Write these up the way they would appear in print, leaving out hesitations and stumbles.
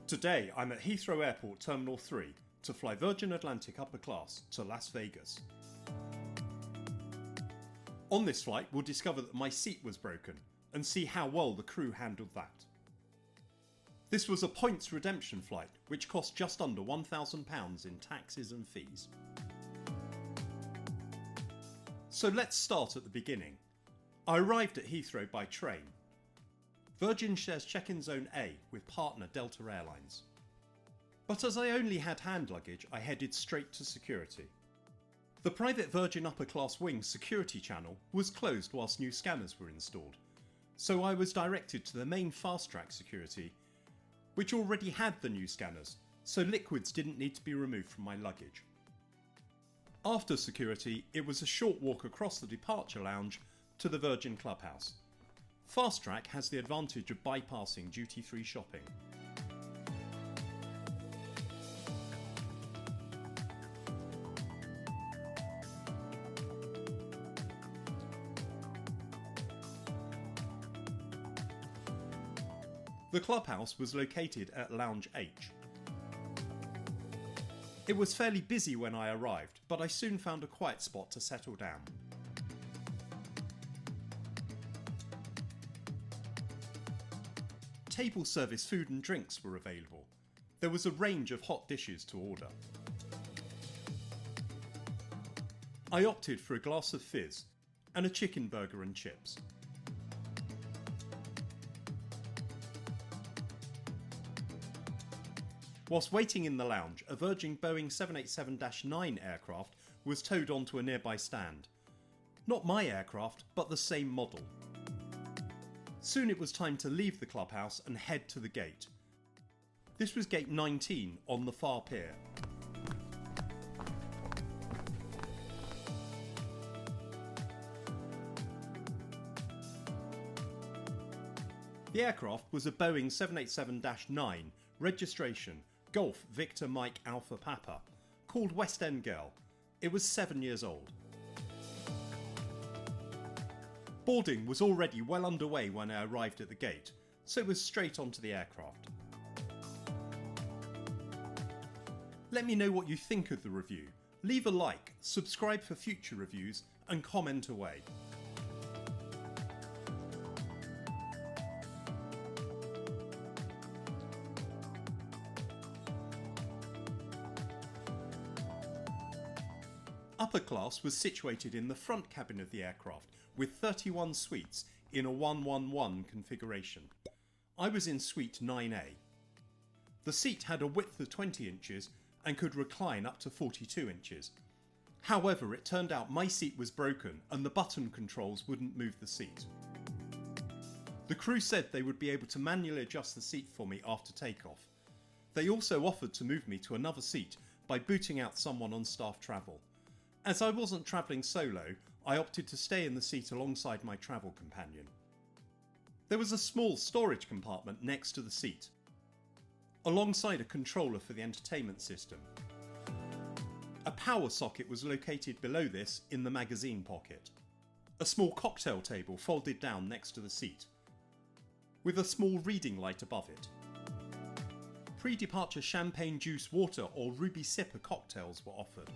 Today I'm at Heathrow Airport Terminal 3 to fly Virgin Atlantic upper class to Las Vegas. On this flight we'll discover that my seat was broken and see how well the crew handled that. This was a points redemption flight which cost just under £1,000 in taxes and fees. So let's start at the beginning. I arrived at Heathrow by train. Virgin shares check-in zone A with partner Delta Airlines. But as I only had hand luggage, I headed straight to security. The private Virgin upper class wing security channel was closed whilst new scanners were installed, so I was directed to the main fast track security, which already had the new scanners, so liquids didn't need to be removed from my luggage. After security, it was a short walk across the departure lounge to the Virgin Clubhouse. Fast Track has the advantage of bypassing duty-free shopping. The Clubhouse was located at Lounge H. It was fairly busy when I arrived, but I soon found a quiet spot to settle down. Table service food and drinks were available. There was a range of hot dishes to order. I opted for a glass of fizz and a chicken burger and chips. Whilst waiting in the lounge, a Virgin Boeing 787-9 aircraft was towed onto a nearby stand. Not my aircraft, but the same model. Soon it was time to leave the clubhouse and head to the gate. This was gate 19 on the far pier. The aircraft was a Boeing 787-9, registration Golf Victor Mike Alpha Papa, called West End Girl. It was 7 years old. Boarding was already well underway when I arrived at the gate, so it was straight onto the aircraft. Let me know what you think of the review. Leave a like, subscribe for future reviews, and comment away. Upper class was situated in the front cabin of the aircraft with 31 suites in a 111 configuration. I was in suite 9A. The seat had a width of 20 inches and could recline up to 42 inches. However, it turned out my seat was broken and the button controls wouldn't move the seat. The crew said they would be able to manually adjust the seat for me after takeoff. They also offered to move me to another seat by booting out someone on staff travel. As I wasn't travelling solo, I opted to stay in the seat alongside my travel companion. There was a small storage compartment next to the seat, alongside a controller for the entertainment system. A power socket was located below this in the magazine pocket. A small cocktail table folded down next to the seat, with a small reading light above it. Pre-departure champagne juice water or ruby sipper cocktails were offered.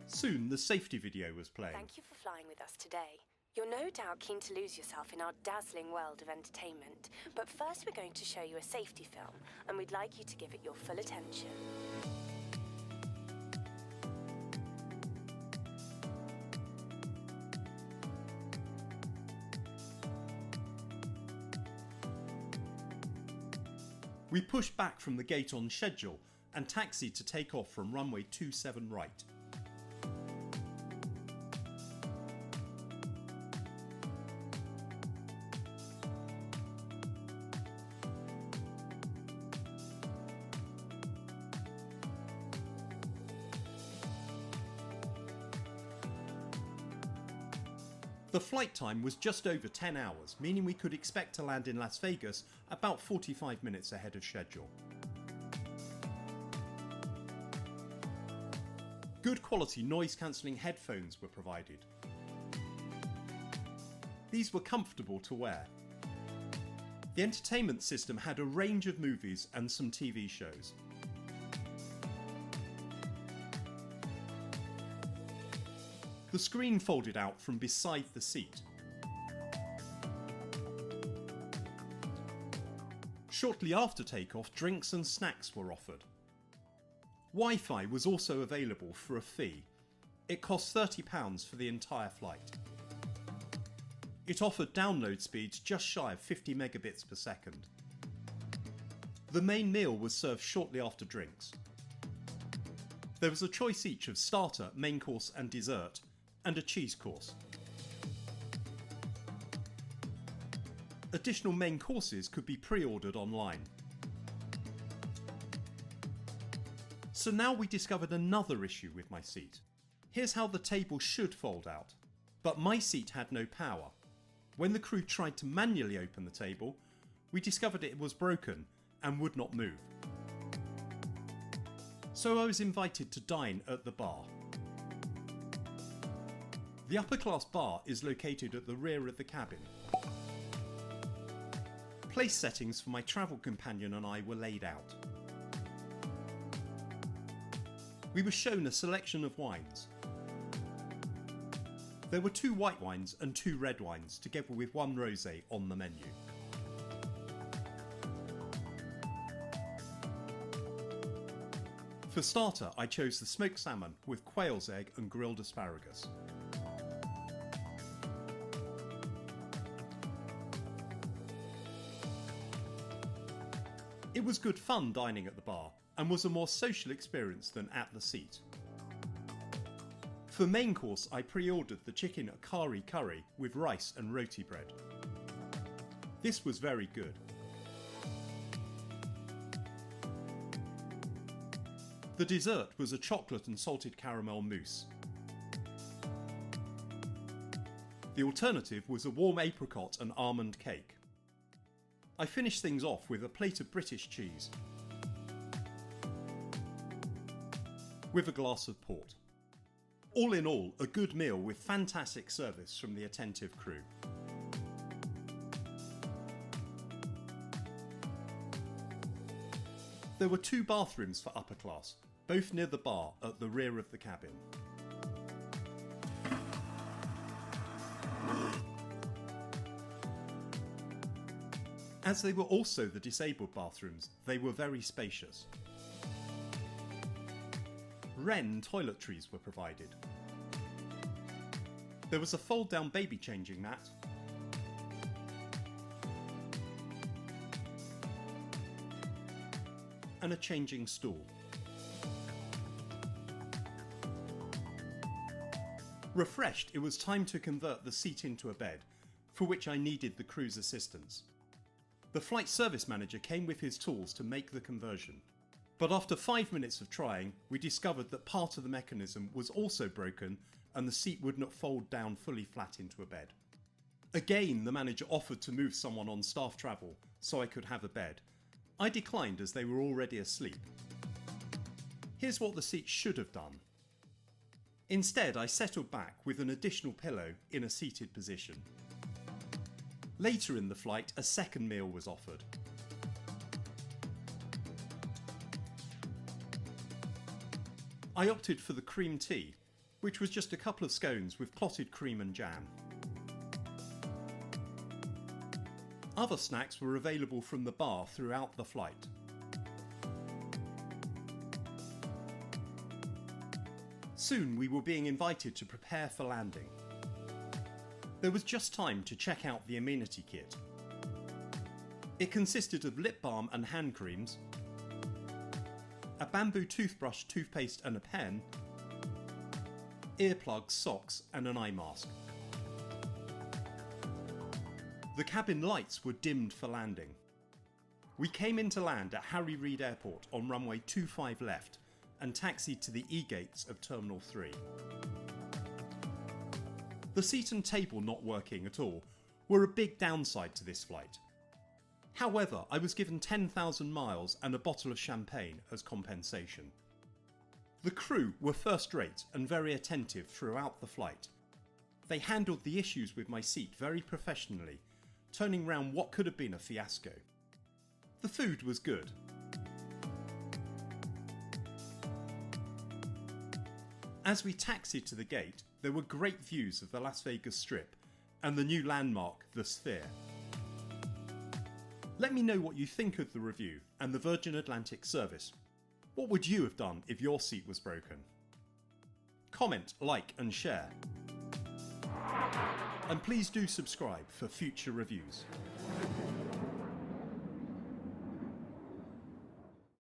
Soon the safety video was playing. Thank you for flying with us today. You're no doubt keen to lose yourself in our dazzling world of entertainment, but first we're going to show you a safety film, and we'd like you to give it your full attention. We pushed back from the gate on schedule and taxied to take off from runway 27 right. The flight time was just over 10 hours, meaning we could expect to land in Las Vegas about 45 minutes ahead of schedule. Good quality noise-cancelling headphones were provided. These were comfortable to wear. The entertainment system had a range of movies and some TV shows. The screen folded out from beside the seat. Shortly after takeoff, drinks and snacks were offered. Wi-Fi was also available for a fee. It cost £30 for the entire flight. It offered download speeds just shy of 50 megabits per second. The main meal was served shortly after drinks. There was a choice each of starter, main course and dessert, and a cheese course. Additional main courses could be pre-ordered online. So now we discovered another issue with my seat. Here's how the table should fold out, but my seat had no power. When the crew tried to manually open the table, we discovered it was broken and would not move. So I was invited to dine at the bar. The upper class bar is located at the rear of the cabin. Place settings for my travel companion and I were laid out. We were shown a selection of wines. There were 2 white wines and 2 red wines, together with 1 rosé on the menu. For starter, I chose the smoked salmon with quail's egg and grilled asparagus. It was good fun dining at the bar and was a more social experience than at the seat. For main course, I pre-ordered the chicken kari curry with rice and roti bread. This was very good. The dessert was a chocolate and salted caramel mousse. The alternative was a warm apricot and almond cake. I finished things off with a plate of British cheese with a glass of port. All in all, a good meal with fantastic service from the attentive crew. There were 2 bathrooms for upper class, both near the bar at the rear of the cabin. As they were also the disabled bathrooms, they were very spacious. Wren toiletries were provided. There was a fold-down baby changing mat, and a changing stool. Refreshed, it was time to convert the seat into a bed, for which I needed the crew's assistance. The flight service manager came with his tools to make the conversion. But after 5 minutes of trying, we discovered that part of the mechanism was also broken and the seat would not fold down fully flat into a bed. Again, the manager offered to move someone on staff travel so I could have a bed. I declined as they were already asleep. Here's what the seat should have done. Instead, I settled back with an additional pillow in a seated position. Later in the flight, a second meal was offered. I opted for the cream tea, which was just a couple of scones with clotted cream and jam. Other snacks were available from the bar throughout the flight. Soon we were being invited to prepare for landing. There was just time to check out the amenity kit. It consisted of lip balm and hand creams, a bamboo toothbrush, toothpaste and a pen, earplugs, socks and an eye mask. The cabin lights were dimmed for landing. We came into land at Harry Reid Airport on runway 25 left and taxied to the E-gates of Terminal 3. The seat and table not working at all were a big downside to this flight. However, I was given 10,000 miles and a bottle of champagne as compensation. The crew were first rate and very attentive throughout the flight. They handled the issues with my seat very professionally, turning round what could have been a fiasco. The food was good. As we taxied to the gate, there were great views of the Las Vegas Strip and the new landmark, the Sphere. Let me know what you think of the review and the Virgin Atlantic service. What would you have done if your seat was broken? Comment, like and share. And please do subscribe for future reviews.